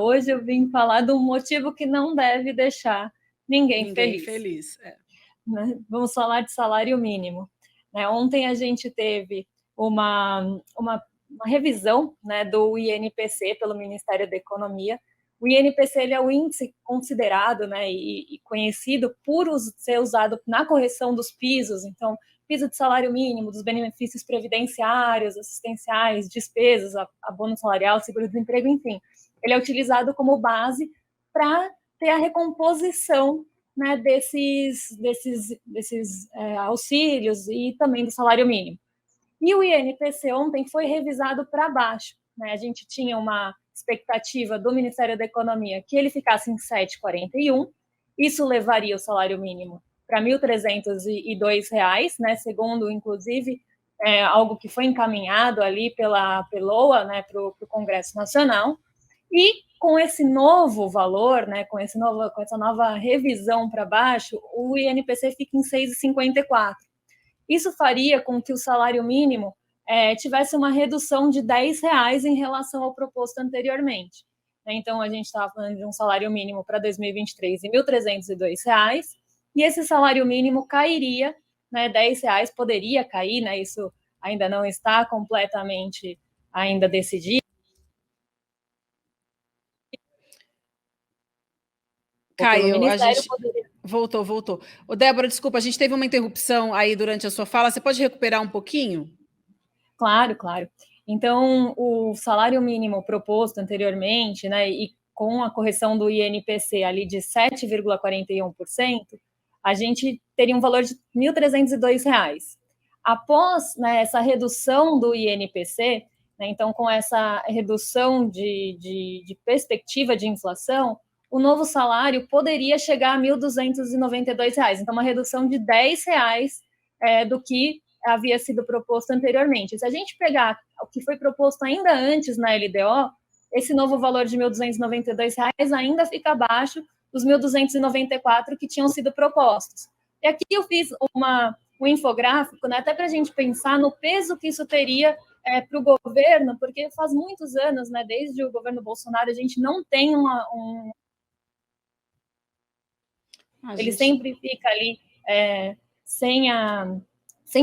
Hoje eu vim falar de um motivo que não deve deixar ninguém feliz. Né? Vamos falar de salário mínimo. Né? Ontem a gente teve uma revisão, né, do INPC pelo Ministério da Economia. O INPC ele é o índice considerado, né, e conhecido por ser usado na correção dos pisos, então, piso de salário mínimo, dos benefícios previdenciários, assistenciais, despesas, abono salarial, seguro-desemprego, enfim. Ele é utilizado como base para ter a recomposição, né, desses auxílios e também do salário mínimo. E o INPC ontem foi revisado para baixo. Né? A gente tinha uma expectativa do Ministério da Economia que ele ficasse em 7,41. Isso levaria o salário mínimo para R$ 1.302, né? Segundo, inclusive, algo que foi encaminhado ali pela LOA, né, para o Congresso Nacional. E com esse novo valor, né, com essa nova revisão para baixo, o INPC fica em 6,54. Isso faria com que o salário mínimo tivesse uma redução de R$10 em relação ao proposto anteriormente. Então, a gente estava falando de um salário mínimo para 2023 de R$ 1.302, e esse salário mínimo cairia, né, R$10, poderia cair, né, isso ainda não está completamente ainda decidido. Caiu, a gente... Voltou. Débora, desculpa, a gente teve uma interrupção aí durante a sua fala, você pode recuperar um pouquinho? Claro. Então, o salário mínimo proposto anteriormente, né, e com a correção do INPC ali de 7,41%, a gente teria um valor de R$ 1.302. Após, né, essa redução do INPC, né, então com essa redução de perspectiva de inflação, o novo salário poderia chegar a R$ 1.292. Então, uma redução de R$10 do que havia sido proposto anteriormente. Se a gente pegar o que foi proposto ainda antes na LDO, esse novo valor de R$ 1.292 ainda fica abaixo dos 1.294 que tinham sido propostos. E aqui eu fiz um infográfico, né, até para a gente pensar no peso que isso teria para o governo, porque faz muitos anos, né, desde o governo Bolsonaro, a gente não tem ele sempre fica ali sem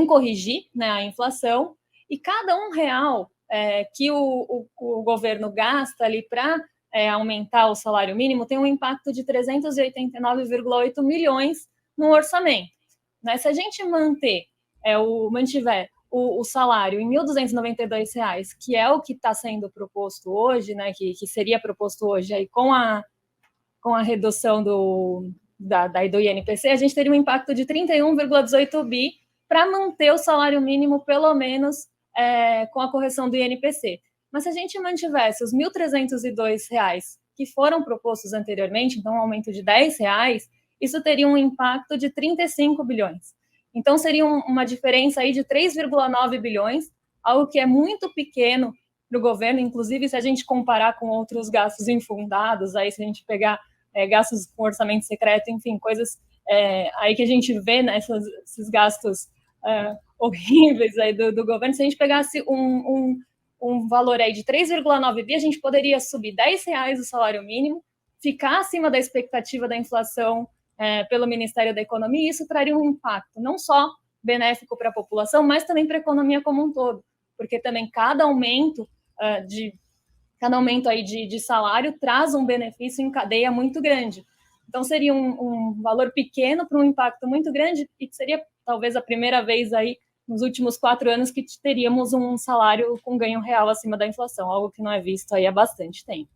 corrigir, né, a inflação, e cada R$1 que o governo gasta ali para aumentar o salário mínimo tem um impacto de 389,8 milhões no orçamento. Né? Se a gente mantiver o salário em R$ 1.292, que é o que está sendo proposto hoje, né, que seria proposto hoje aí com a redução do INPC, a gente teria um impacto de 31,18 bi para manter o salário mínimo, pelo menos, com a correção do INPC. Mas se a gente mantivesse os R$ 1.302 que foram propostos anteriormente, então um aumento de R$10, isso teria um impacto de 35 bilhões. Então, seria uma diferença aí de 3,9 bilhões, algo que é muito pequeno para o governo, inclusive se a gente comparar com outros gastos infundados, aí se a gente pegar gastos com orçamento secreto, enfim, coisas aí que a gente vê, né, esses gastos horríveis aí do governo. Se a gente pegasse um valor aí de 3,9 bi, a gente poderia subir R$10 o salário mínimo, ficar acima da expectativa da inflação pelo Ministério da Economia, e isso traria um impacto não só benéfico para a população, mas também para a economia como um todo, porque também cada aumento aí de salário traz um benefício em cadeia muito grande. Então, seria um valor pequeno para um impacto muito grande, e seria talvez a primeira vez aí nos últimos 4 anos que teríamos um salário com ganho real acima da inflação, algo que não é visto aí há bastante tempo.